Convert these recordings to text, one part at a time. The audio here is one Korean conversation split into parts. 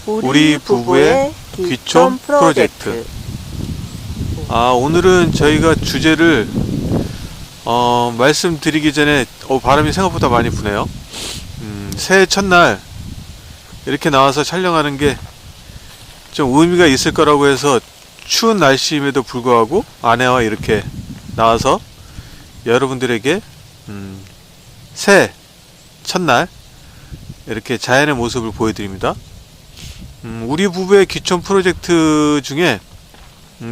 우리 부부의 귀촌 프로젝트. 오늘은 저희가 주제를 말씀드리기 전에 바람이 생각보다 많이 부네요. 새해 첫날 이렇게 나와서 촬영하는 게 좀 의미가 있을 거라고 해서 추운 날씨임에도 불구하고 아내와 이렇게 나와서 여러분들에게 새해 첫날 이렇게 자연의 모습을 보여드립니다. 우리 부부의 귀촌 프로젝트 중에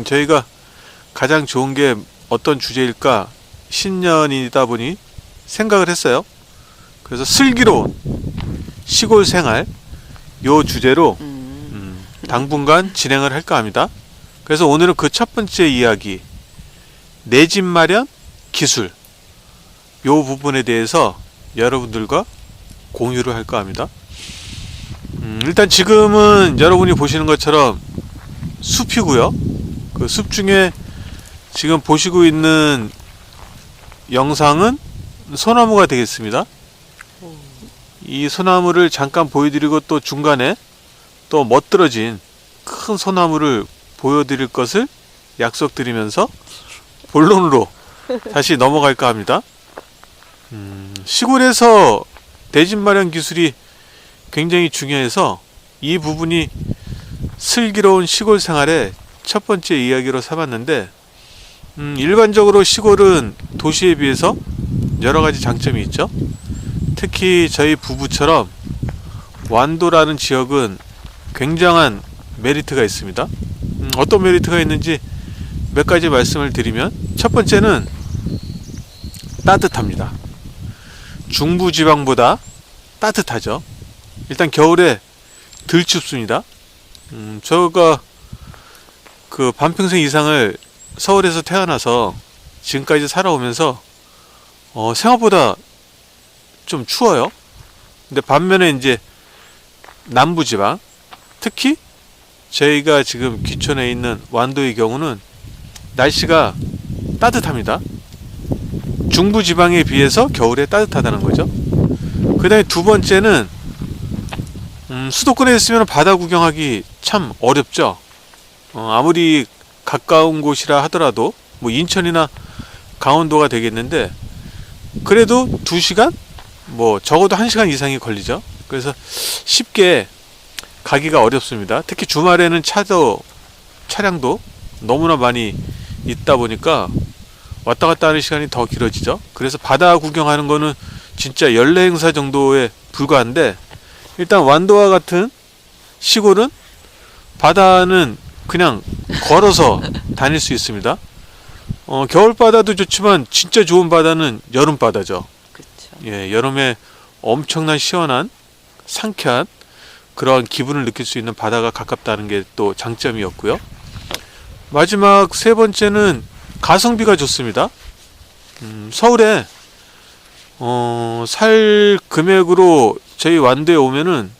저희가 가장 좋은 게 어떤 주제일까 신년이다 보니 생각을 했어요. 그래서 슬기로운 시골 생활 요 주제로 당분간 진행을 할까 합니다. 그래서 오늘은 그 첫 번째 이야기, 내 집 마련 기술 요 부분에 대해서 여러분들과 공유를 할까 합니다. 일단 지금은 여러분이 보시는 것처럼 숲이고요. 그 숲 중에 지금 보시고 있는 영상은 소나무가 되겠습니다. 이 소나무를 잠깐 보여드리고 또 중간에 또 멋들어진 큰 소나무를 보여드릴 것을 약속드리면서 본론으로 다시 넘어갈까 합니다. 시골에서 내 집 마련 기술이 굉장히 중요해서 이 부분이 슬기로운 시골 생활의 첫 번째 이야기로 삼았는데, 일반적으로 시골은 도시에 비해서 여러 가지 장점이 있죠. 특히 저희 부부처럼 완도라는 지역은 굉장한 메리트가 있습니다. 어떤 메리트가 있는지 몇 가지 말씀을 드리면, 첫 번째는 따뜻합니다. 중부지방보다 따뜻하죠. 일단 겨울에 덜 춥습니다. 저가 그 반평생 이상을 서울에서 태어나서 지금까지 살아오면서 생각보다 좀 추워요. 근데 반면에 이제 남부지방, 특히 저희가 지금 귀촌에 있는 완도의 경우는 날씨가 따뜻합니다. 중부지방에 비해서 겨울에 따뜻하다는 거죠. 그 다음에 두 번째는 수도권에 있으면 바다 구경하기 참 어렵죠. 아무리 가까운 곳이라 하더라도 뭐 인천이나 강원도가 되겠는데 그래도 2시간? 뭐 적어도 1시간 이상이 걸리죠. 그래서 쉽게 가기가 어렵습니다. 특히 주말에는 차량도 너무나 많이 있다 보니까 왔다 갔다 하는 시간이 더 길어지죠. 그래서 바다 구경하는 거는 진짜 연례 행사 정도에 불과한데, 일단 완도와 같은 시골은 바다는 그냥 걸어서 다닐 수 있습니다. 겨울 바다도 좋지만 진짜 좋은 바다는 여름 바다죠. 그쵸. 예, 여름에 엄청난 시원한 상쾌한 그런 기분을 느낄 수 있는 바다가 가깝다는 게 또 장점이었고요. 마지막 세 번째는 가성비가 좋습니다. 서울에 살 금액으로 저희 완도에 오면은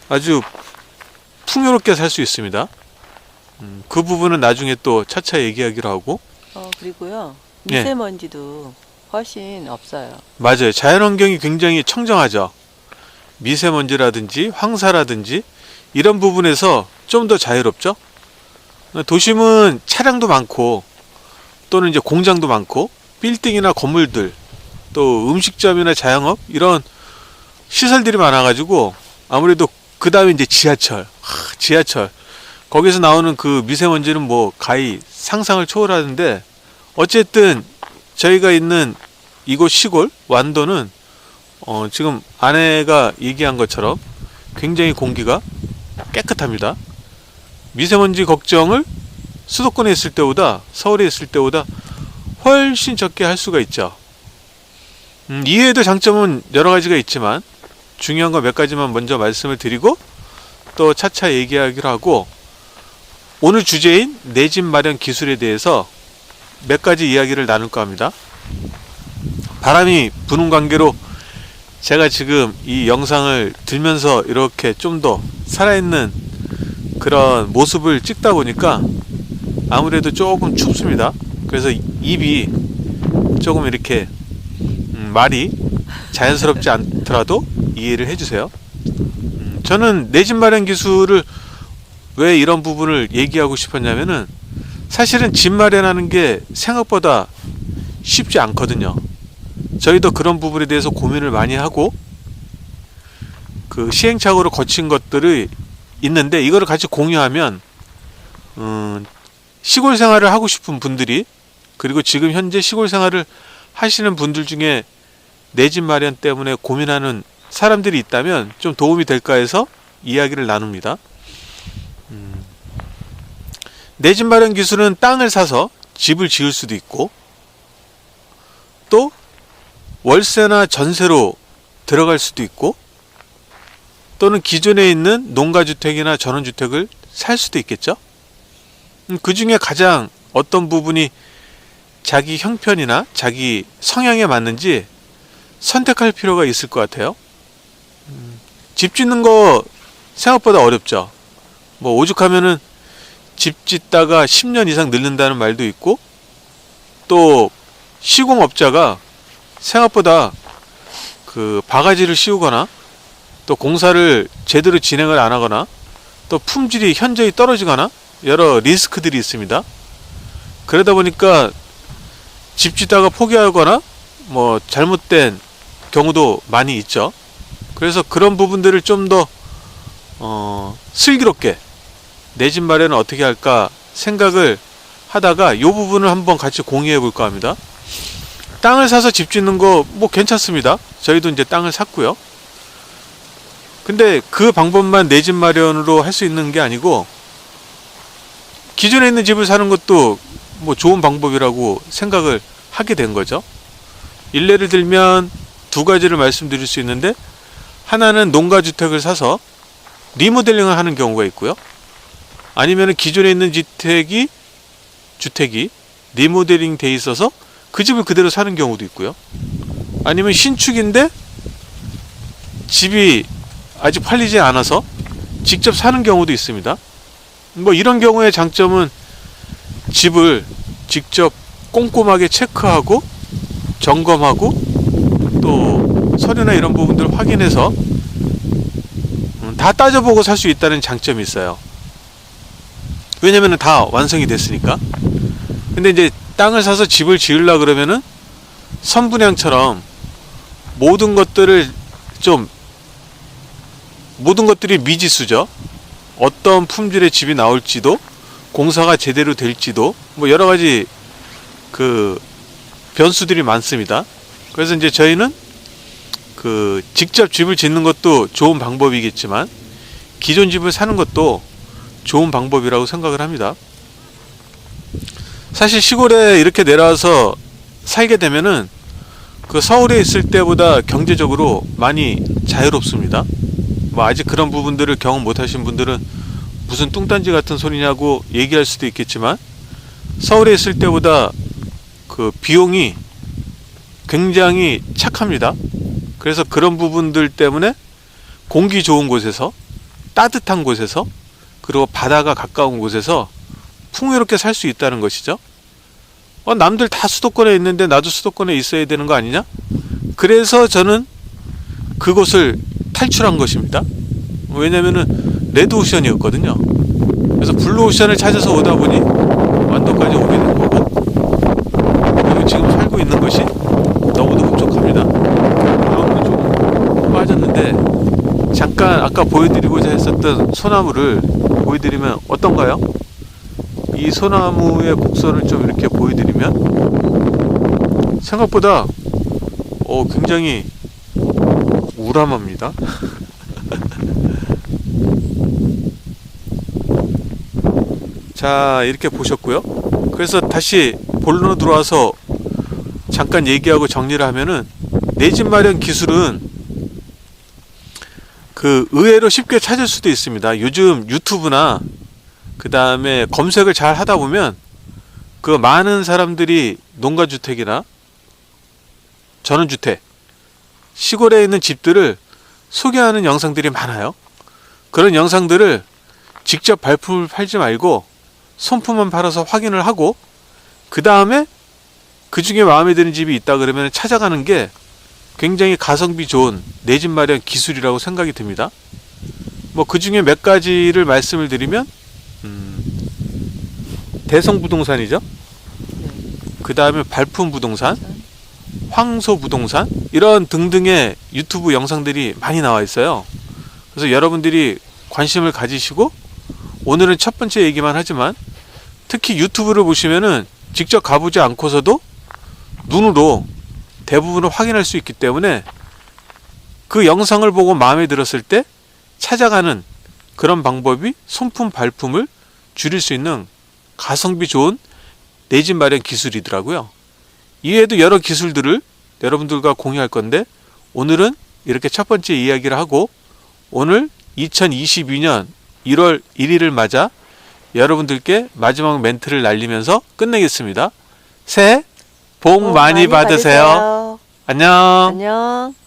아주 풍요롭게 살 수 있습니다. 그 부분은 나중에 또 차차 얘기하기로 하고. 그리고요, 미세먼지도 훨씬 없어요. 맞아요. 자연환경이 굉장히 청정하죠. 미세먼지라든지 황사라든지 이런 부분에서 좀 더 자유롭죠. 도심은 차량도 많고 또는 이제 공장도 많고 빌딩이나 건물들, 또 음식점이나 자영업 이런 시설들이 많아가지고 아무래도 그 다음에 이제 지하철 거기서 나오는 그 미세먼지는 뭐 가히 상상을 초월하는데, 어쨌든 저희가 있는 이곳 시골 완도는 지금 아내가 얘기한 것처럼 굉장히 공기가 깨끗합니다. 미세먼지 걱정을 수도권에 있을 때보다, 서울에 있을 때보다 훨씬 적게 할 수가 있죠. 이외에도 장점은 여러 가지가 있지만 중요한 거 몇 가지만 먼저 말씀을 드리고 또 차차 얘기하기로 하고, 오늘 주제인 내 집 마련 기술에 대해서 몇 가지 이야기를 나눌까 합니다. 바람이 부는 관계로 제가 지금 이 영상을 들면서 이렇게 좀 더 살아있는 그런 모습을 찍다 보니까 아무래도 조금 춥습니다. 그래서 입이 조금 이렇게 말이 자연스럽지 않더라도 이해를 해주세요. 저는 내 집 마련 기술을 왜 이런 부분을 얘기하고 싶었냐면은 사실은 집 마련하는 게 생각보다 쉽지 않거든요. 저희도 그런 부분에 대해서 고민을 많이 하고 그 시행착오를 거친 것들이 있는데 이거를 같이 공유하면 시골 생활을 하고 싶은 분들이 그리고 지금 현재 시골 생활을 하시는 분들 중에 내 집 마련 때문에 고민하는 사람들이 있다면 좀 도움이 될까 해서 이야기를 나눕니다. 내 집 마련 기술은 땅을 사서 집을 지을 수도 있고 또 월세나 전세로 들어갈 수도 있고 또는 기존에 있는 농가주택이나 전원주택을 살 수도 있겠죠. 그 중에 가장 어떤 부분이 자기 형편이나 자기 성향에 맞는지 선택할 필요가 있을 것 같아요. 집 짓는 거 생각보다 어렵죠. 뭐 오죽하면은 집 짓다가 10년 이상 늙는다는 말도 있고 또 시공업자가 생각보다 그 바가지를 씌우거나 또 공사를 제대로 진행을 안 하거나 또 품질이 현저히 떨어지거나 여러 리스크들이 있습니다. 그러다 보니까 집 짓다가 포기하거나 뭐 잘못된 경우도 많이 있죠. 그래서 그런 부분들을 좀 더 슬기롭게 내 집 마련을 어떻게 할까 생각을 하다가 이 부분을 한번 같이 공유해 볼까 합니다. 땅을 사서 집 짓는 거 뭐 괜찮습니다. 저희도 이제 땅을 샀고요. 근데 그 방법만 내 집 마련으로 할 수 있는 게 아니고 기존에 있는 집을 사는 것도 뭐 좋은 방법이라고 생각을 하게 된 거죠. 일례를 들면 두 가지를 말씀드릴 수 있는데 하나는 농가주택을 사서 리모델링을 하는 경우가 있고요. 아니면 기존에 있는 주택이 리모델링 돼 있어서 그 집을 그대로 사는 경우도 있고요. 아니면 신축인데 집이 아직 팔리지 않아서 직접 사는 경우도 있습니다. 뭐 이런 경우의 장점은 집을 직접 꼼꼼하게 체크하고 점검하고 또 서류나 이런 부분들을 확인해서 다 따져보고 살 수 있다는 장점이 있어요. 왜냐면은 다 완성이 됐으니까. 근데 이제 땅을 사서 집을 지으려 그러면은 선분양처럼 모든 것들이 미지수죠. 어떤 품질의 집이 나올지도 공사가 제대로 될지도 뭐 여러 가지 그 변수들이 많습니다. 그래서 이제 저희는 그 직접 집을 짓는 것도 좋은 방법이겠지만 기존 집을 사는 것도 좋은 방법이라고 생각을 합니다. 사실 시골에 이렇게 내려와서 살게 되면은 그 서울에 있을 때보다 경제적으로 많이 자유롭습니다. 뭐 아직 그런 부분들을 경험 못 하신 분들은 무슨 뚱딴지 같은 소리냐고 얘기할 수도 있겠지만 서울에 있을 때보다 그 비용이 굉장히 착합니다. 그래서 그런 부분들 때문에 공기 좋은 곳에서 따뜻한 곳에서 그리고 바다가 가까운 곳에서 풍요롭게 살 수 있다는 것이죠. 남들 다 수도권에 있는데 나도 수도권에 있어야 되는 거 아니냐? 그래서 저는 그곳을 탈출한 것입니다. 왜냐면은 레드오션이었거든요. 그래서 블루오션을 찾아서 오다 보니 완도까지 오게 된 거고 그리고 지금 살고 있는 것이 너무도 흡족합니다. 마음은 좀 빠졌는데 잠깐 아까 보여드리고자 했었던 소나무를 보여드리면 어떤가요? 이 소나무의 곡선을 좀 이렇게 보여드리면 생각보다 굉장히 우람합니다. 자, 이렇게 보셨고요. 그래서 다시 본론으로 들어와서 잠깐 얘기하고 정리를 하면은 내 집 마련 기술은 그 의외로 쉽게 찾을 수도 있습니다. 요즘 유튜브나 그 다음에 검색을 잘 하다 보면 그 많은 사람들이 농가주택이나 전원주택 시골에 있는 집들을 소개하는 영상들이 많아요. 그런 영상들을 직접 발품을 팔지 말고 손품만 팔아서 확인을 하고 그 다음에 그 중에 마음에 드는 집이 있다 그러면 찾아가는 게 굉장히 가성비 좋은 내 집 마련 기술이라고 생각이 듭니다. 뭐 그 중에 몇 가지를 말씀을 드리면 대성부동산이죠. 네. 그 다음에 발품부동산, 황소부동산 이런 등등의 유튜브 영상들이 많이 나와 있어요. 그래서 여러분들이 관심을 가지시고 오늘은 첫 번째 얘기만 하지만 특히 유튜브를 보시면은 직접 가보지 않고서도 눈으로 대부분을 확인할 수 있기 때문에 그 영상을 보고 마음에 들었을 때 찾아가는 그런 방법이 손품 발품을 줄일 수 있는 가성비 좋은 내 집 마련 기술이더라고요. 이외에도 여러 기술들을 여러분들과 공유할 건데 오늘은 이렇게 첫 번째 이야기를 하고 오늘 2022년 1월 1일을 맞아 여러분들께 마지막 멘트를 날리면서 끝내겠습니다. 새해 복 많이 받으세요. 안녕. 안녕.